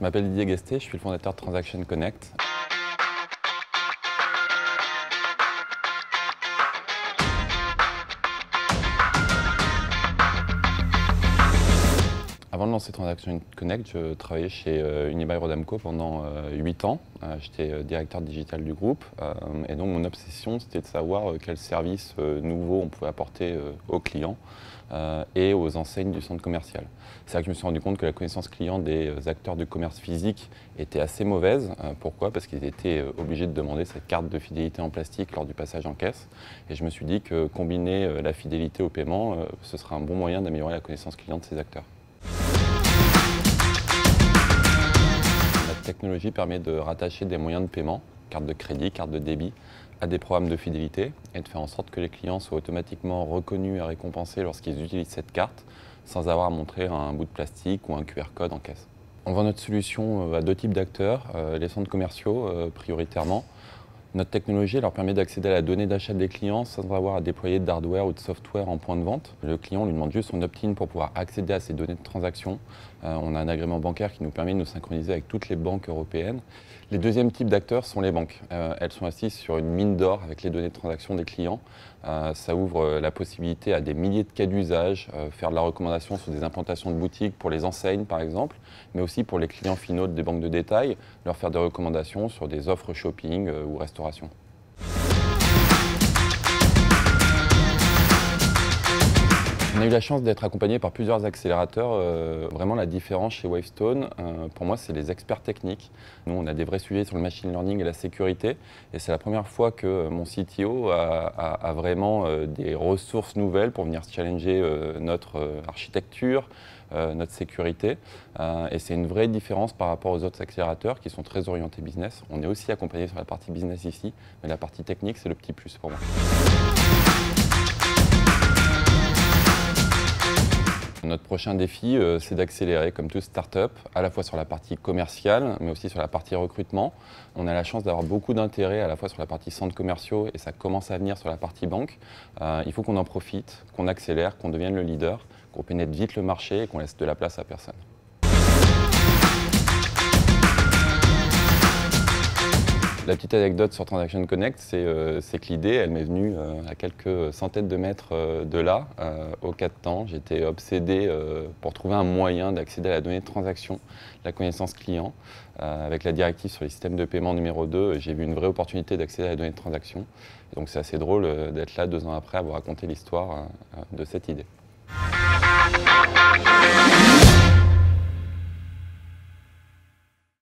Je m'appelle Didier Guesté, je suis le fondateur de Transaction Connect. Avant de lancer Transaction Connect, je travaillais chez Unibail-Rodamco pendant 8 ans. J'étais directeur digital du groupe et donc mon obsession c'était de savoir quels services nouveaux on pouvait apporter aux clients et aux enseignes du centre commercial. C'est là que je me suis rendu compte que la connaissance client des acteurs du commerce physique était assez mauvaise. Pourquoi? Parce qu'ils étaient obligés de demander cette carte de fidélité en plastique lors du passage en caisse. Et je me suis dit que combiner la fidélité au paiement, ce serait un bon moyen d'améliorer la connaissance client de ces acteurs. La technologie permet de rattacher des moyens de paiement, carte de crédit, carte de débit, à des programmes de fidélité et de faire en sorte que les clients soient automatiquement reconnus et récompensés lorsqu'ils utilisent cette carte sans avoir à montrer un bout de plastique ou un QR code en caisse. On vend notre solution à deux types d'acteurs, les centres commerciaux prioritairement. Notre technologie leur permet d'accéder à la donnée d'achat des clients sans avoir à déployer d'hardware ou de software en point de vente. Le client lui demande juste son opt-in pour pouvoir accéder à ces données de transaction. On a un agrément bancaire qui nous permet de nous synchroniser avec toutes les banques européennes. Les deuxièmes types d'acteurs sont les banques. Elles sont assises sur une mine d'or avec les données de transaction des clients. Ça ouvre la possibilité à des milliers de cas d'usage, faire de la recommandation sur des implantations de boutiques pour les enseignes par exemple, mais aussi pour les clients finaux des banques de détail, leur faire des recommandations sur des offres shopping ou restauration. On a eu la chance d'être accompagné par plusieurs accélérateurs. Vraiment la différence chez Wavestone, pour moi, c'est les experts techniques. Nous, on a des vrais sujets sur le machine learning et la sécurité. Et c'est la première fois que mon CTO a vraiment des ressources nouvelles pour venir challenger notre architecture, notre sécurité. Et c'est une vraie différence par rapport aux autres accélérateurs qui sont très orientés business. On est aussi accompagné sur la partie business ici, mais la partie technique, c'est le petit plus pour moi. Notre prochain défi, c'est d'accélérer, comme toute start-up, à la fois sur la partie commerciale, mais aussi sur la partie recrutement. On a la chance d'avoir beaucoup d'intérêt à la fois sur la partie centres commerciaux et ça commence à venir sur la partie banque. Il faut qu'on en profite, qu'on accélère, qu'on devienne le leader, qu'on pénètre vite le marché et qu'on laisse de la place à personne. La petite anecdote sur Transaction Connect, c'est que l'idée, elle m'est venue à quelques centaines de mètres de là, au cas de temps. J'étais obsédé pour trouver un moyen d'accéder à la donnée de transaction, la connaissance client. Avec la directive sur les systèmes de paiement numéro 2, j'ai vu une vraie opportunité d'accéder à la donnée de transaction. Et donc c'est assez drôle d'être là 2 ans après à vous raconter l'histoire de cette idée.